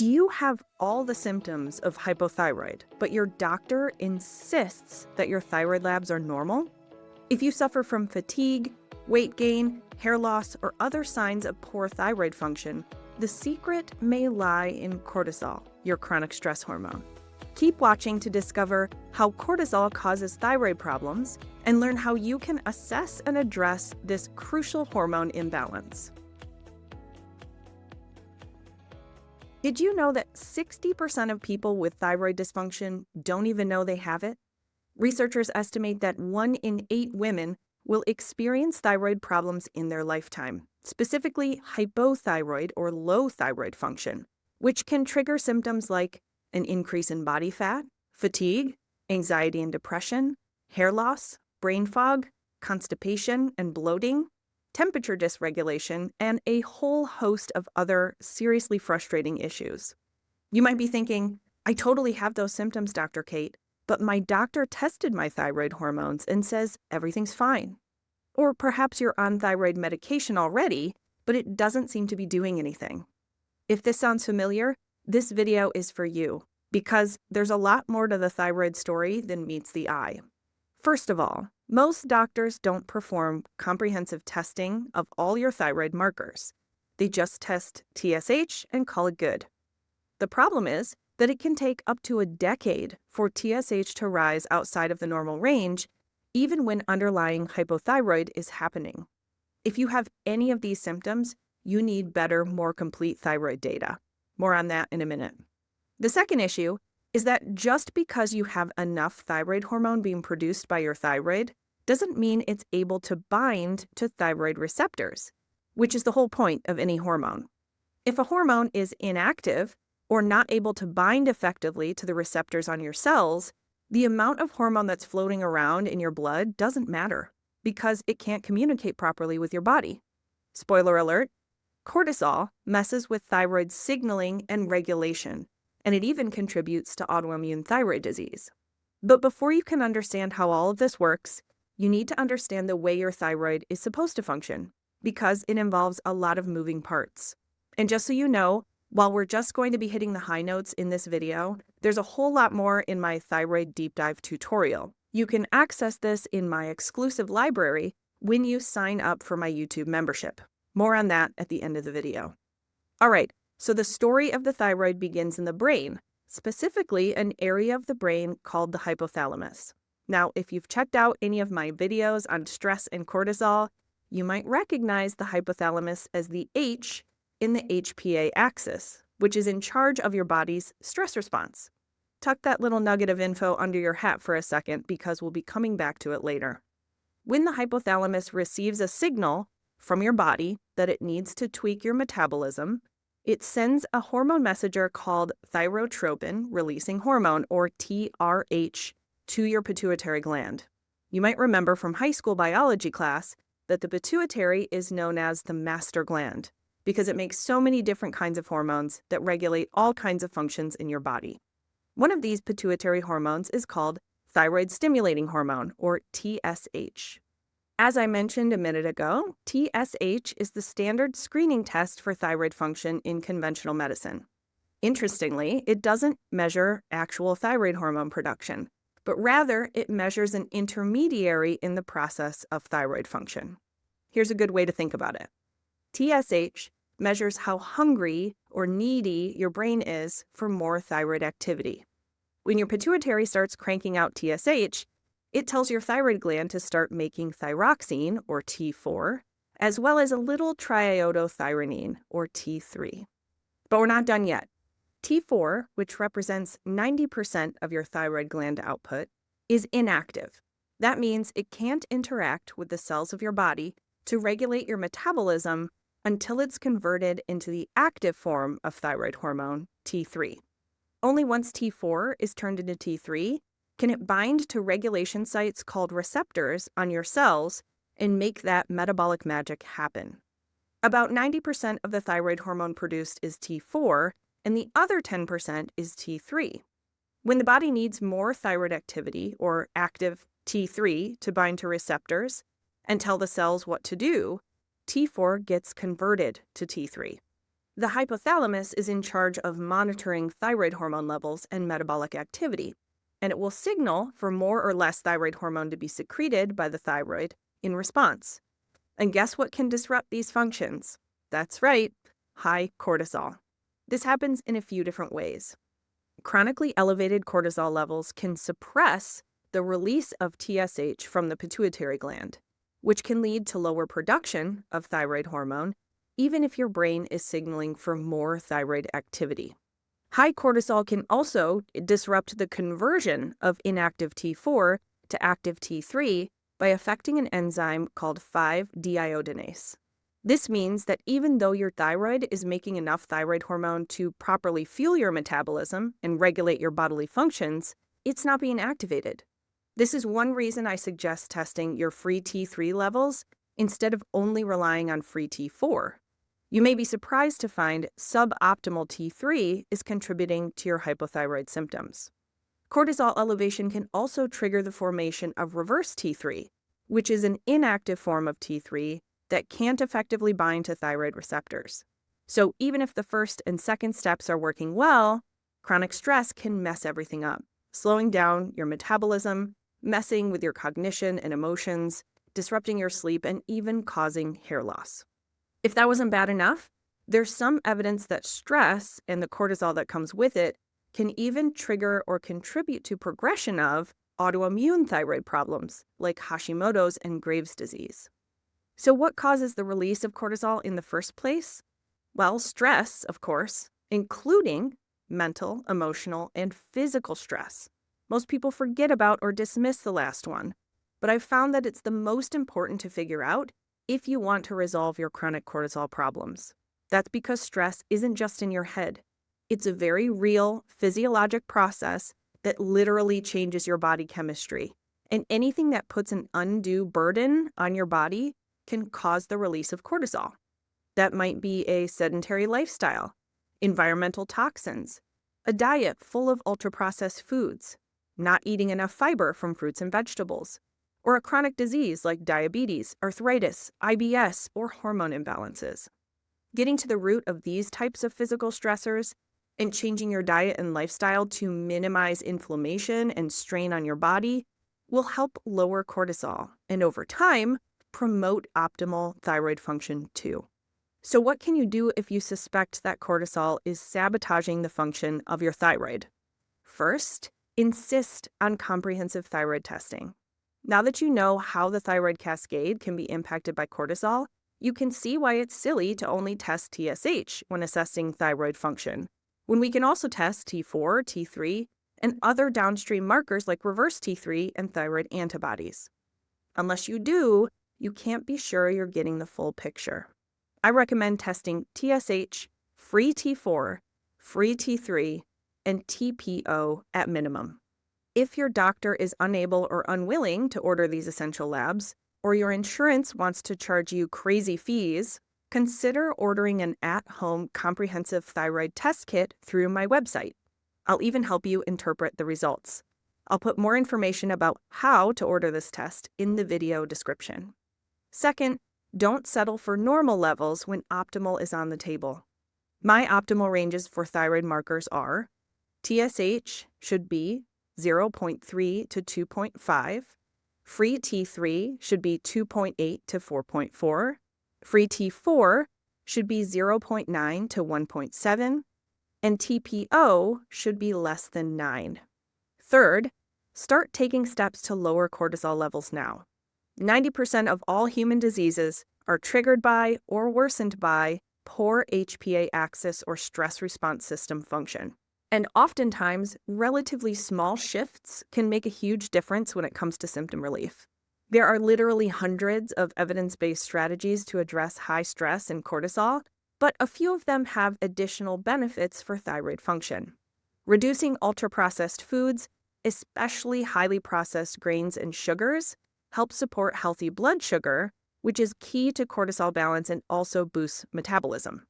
Do you have all the symptoms of hypothyroid, but your doctor insists that your thyroid labs are normal? If you suffer from fatigue, weight gain, hair loss, or other signs of poor thyroid function, the secret may lie in cortisol, your chronic stress hormone. Keep watching to discover how cortisol causes thyroid problems and learn how you can assess and address this crucial hormone imbalance. Did you know that 60% of people with thyroid dysfunction don't even know they have it? Researchers estimate that 1 in 8 women will experience thyroid problems in their lifetime, specifically hypothyroid or low thyroid function, which can trigger symptoms like an increase in body fat, fatigue, anxiety and depression, hair loss, brain fog, constipation and bloating, temperature dysregulation, and a whole host of other seriously frustrating issues. You might be thinking, I totally have those symptoms, Dr. Kate, but my doctor tested my thyroid hormones and says everything's fine. Or perhaps you're on thyroid medication already, but it doesn't seem to be doing anything. If this sounds familiar, this video is for you, because there's a lot more to the thyroid story than meets the eye. First of all, most doctors don't perform comprehensive testing of all your thyroid markers. They just test TSH and call it good. The problem is that it can take up to a decade for TSH to rise outside of the normal range, even when underlying hypothyroid is happening. If you have any of these symptoms, you need better, more complete thyroid data. More on that in a minute. The second issue is that just because you have enough thyroid hormone being produced by your thyroid doesn't mean it's able to bind to thyroid receptors, which is the whole point of any hormone. If a hormone is inactive or not able to bind effectively to the receptors on your cells, the amount of hormone that's floating around in your blood doesn't matter because it can't communicate properly with your body. Spoiler alert, cortisol messes with thyroid signaling and regulation, and it even contributes to autoimmune thyroid disease. But before you can understand how all of this works, you need to understand the way your thyroid is supposed to function, because it involves a lot of moving parts. And just so you know, while we're just going to be hitting the high notes in this video, there's a whole lot more in my thyroid deep dive tutorial. You can access this in my exclusive library when you sign up for my YouTube membership. More on that at the end of the video. All right, so the story of the thyroid begins in the brain, specifically an area of the brain called the hypothalamus. Now, if you've checked out any of my videos on stress and cortisol, you might recognize the hypothalamus as the H in the HPA axis, which is in charge of your body's stress response. Tuck that little nugget of info under your hat for a second because we'll be coming back to it later. When the hypothalamus receives a signal from your body that it needs to tweak your metabolism, it sends a hormone messenger called thyrotropin-releasing hormone, or TRH, to your pituitary gland. You might remember from high school biology class that the pituitary is known as the master gland because it makes so many different kinds of hormones that regulate all kinds of functions in your body. One of these pituitary hormones is called thyroid stimulating hormone, or TSH. As I mentioned a minute ago, TSH is the standard screening test for thyroid function in conventional medicine. Interestingly, it doesn't measure actual thyroid hormone production, but rather it measures an intermediary in the process of thyroid function. Here's a good way to think about it. TSH measures how hungry or needy your brain is for more thyroid activity. When your pituitary starts cranking out TSH, it tells your thyroid gland to start making thyroxine, or T4, as well as a little triiodothyronine, or T3. But we're not done yet. T4, which represents 90% of your thyroid gland output, is inactive. That means it can't interact with the cells of your body to regulate your metabolism until it's converted into the active form of thyroid hormone, T3. Only once T4 is turned into T3 can it bind to regulation sites called receptors on your cells and make that metabolic magic happen. About 90% of the thyroid hormone produced is T4, and the other 10% is T3. When the body needs more thyroid activity, or active T3, to bind to receptors and tell the cells what to do, T4 gets converted to T3. The hypothalamus is in charge of monitoring thyroid hormone levels and metabolic activity, and it will signal for more or less thyroid hormone to be secreted by the thyroid in response. And guess what can disrupt these functions? That's right, high cortisol. This happens in a few different ways. Chronically elevated cortisol levels can suppress the release of TSH from the pituitary gland, which can lead to lower production of thyroid hormone, even if your brain is signaling for more thyroid activity. High cortisol can also disrupt the conversion of inactive T4 to active T3 by affecting an enzyme called 5-deiodinase. This means that even though your thyroid is making enough thyroid hormone to properly fuel your metabolism and regulate your bodily functions, it's not being activated. This is one reason I suggest testing your free T3 levels instead of only relying on free T4. You may be surprised to find suboptimal T3 is contributing to your hypothyroid symptoms. Cortisol elevation can also trigger the formation of reverse T3, which is an inactive form of T3 that can't effectively bind to thyroid receptors. So even if the first and second steps are working well, chronic stress can mess everything up, slowing down your metabolism, messing with your cognition and emotions, disrupting your sleep, and even causing hair loss. If that wasn't bad enough, there's some evidence that stress and the cortisol that comes with it can even trigger or contribute to progression of autoimmune thyroid problems like Hashimoto's and Graves' disease. So what causes the release of cortisol in the first place? Well, stress, of course, including mental, emotional, and physical stress. Most people forget about or dismiss the last one, but I've found that it's the most important to figure out if you want to resolve your chronic cortisol problems. That's because stress isn't just in your head. It's a very real physiologic process that literally changes your body chemistry. And anything that puts an undue burden on your body can cause the release of cortisol. That might be a sedentary lifestyle, environmental toxins, a diet full of ultra-processed foods, not eating enough fiber from fruits and vegetables, or a chronic disease like diabetes, arthritis, IBS, or hormone imbalances. Getting to the root of these types of physical stressors and changing your diet and lifestyle to minimize inflammation and strain on your body will help lower cortisol and over time promote optimal thyroid function too. So what can you do if you suspect that cortisol is sabotaging the function of your thyroid? First, insist on comprehensive thyroid testing. Now that you know how the thyroid cascade can be impacted by cortisol, you can see why it's silly to only test TSH when assessing thyroid function, when we can also test T4, T3, and other downstream markers like reverse T3 and thyroid antibodies. Unless you do, you can't be sure you're getting the full picture. I recommend testing TSH, free T4, free T3, and TPO at minimum. If your doctor is unable or unwilling to order these essential labs, or your insurance wants to charge you crazy fees, consider ordering an at-home comprehensive thyroid test kit through my website. I'll even help you interpret the results. I'll put more information about how to order this test in the video description. Second, don't settle for normal levels when optimal is on the table. My optimal ranges for thyroid markers are TSH should be 0.3 to 2.5, free T3 should be 2.8 to 4.4, free T4 should be 0.9 to 1.7, and TPO should be less than 9. Third, start taking steps to lower cortisol levels now. 90% of all human diseases are triggered by or worsened by poor HPA axis or stress response system function. And oftentimes, relatively small shifts can make a huge difference when it comes to symptom relief. There are literally hundreds of evidence-based strategies to address high stress and cortisol, but a few of them have additional benefits for thyroid function. Reducing ultra-processed foods, especially highly processed grains and sugars, helps support healthy blood sugar, which is key to cortisol balance and also boosts metabolism.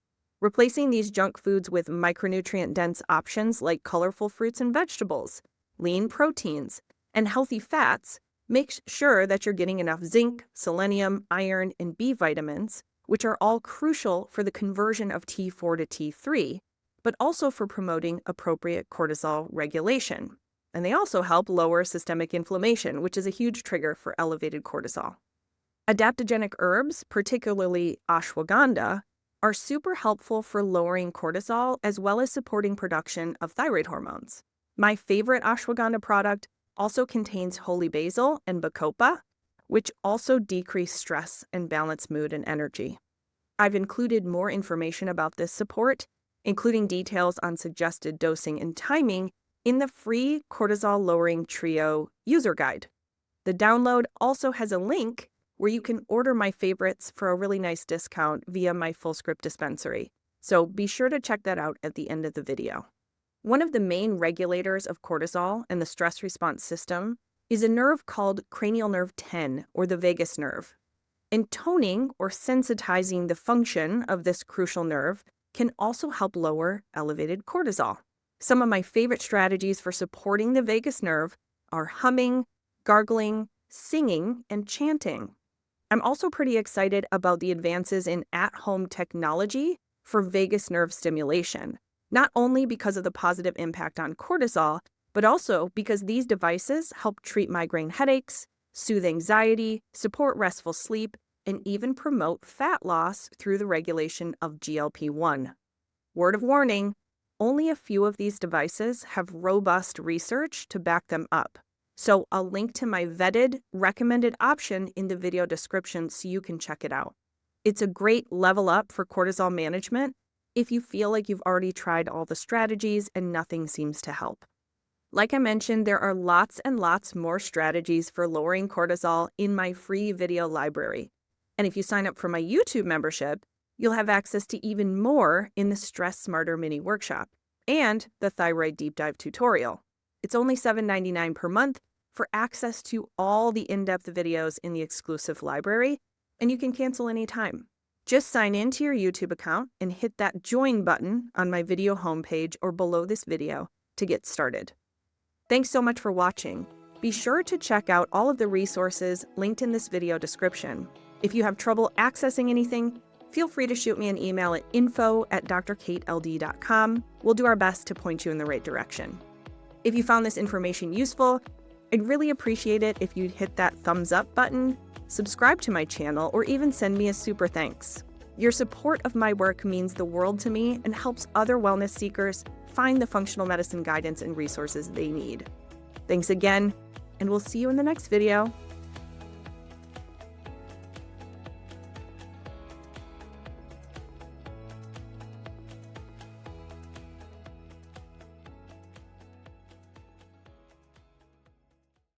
Replacing these junk foods with micronutrient-dense options like colorful fruits and vegetables, lean proteins, and healthy fats makes sure that you're getting enough zinc, selenium, iron, and B vitamins, which are all crucial for the conversion of T4 to T3, but also for promoting appropriate cortisol regulation. And they also help lower systemic inflammation, which is a huge trigger for elevated cortisol. Adaptogenic herbs, particularly ashwagandha, are super helpful for lowering cortisol as well as supporting production of thyroid hormones. My favorite ashwagandha product also contains holy basil and bacopa, which also decrease stress and balance mood and energy. I've included more information about this support, including details on suggested dosing and timing, in the free cortisol-lowering trio user guide. The download also has a link where you can order my favorites for a really nice discount via my Fullscript dispensary, so be sure to check that out at the end of the video. One of the main regulators of cortisol and the stress response system is a nerve called cranial nerve 10, or the vagus nerve. And toning or sensitizing the function of this crucial nerve can also help lower elevated cortisol. Some of my favorite strategies for supporting the vagus nerve are humming, gargling, singing, and chanting. I'm also pretty excited about the advances in at-home technology for vagus nerve stimulation, not only because of the positive impact on cortisol, but also because these devices help treat migraine headaches, soothe anxiety, support restful sleep, and even promote fat loss through the regulation of GLP-1. Word of warning, only a few of these devices have robust research to back them up. So I'll link to my vetted, recommended option in the video description so you can check it out. It's a great level up for cortisol management if you feel like you've already tried all the strategies and nothing seems to help. Like I mentioned, there are lots and lots more strategies for lowering cortisol in my free video library. And if you sign up for my YouTube membership, you'll have access to even more in the Stress Smarter mini workshop and the Thyroid Deep Dive tutorial. It's only $7.99 per month for access to all the in-depth videos in the exclusive library, and you can cancel anytime. Just sign in to your YouTube account and hit that join button on my video homepage or below this video to get started. Thanks so much for watching. Be sure to check out all of the resources linked in this video description. If you have trouble accessing anything, feel free to shoot me an email at info@drkateld.com. We'll do our best to point you in the right direction. If you found this information useful, I'd really appreciate it if you'd hit that thumbs up button, subscribe to my channel, or even send me a super thanks. Your support of my work means the world to me and helps other wellness seekers find the functional medicine guidance and resources they need. Thanks again, and we'll see you in the next video.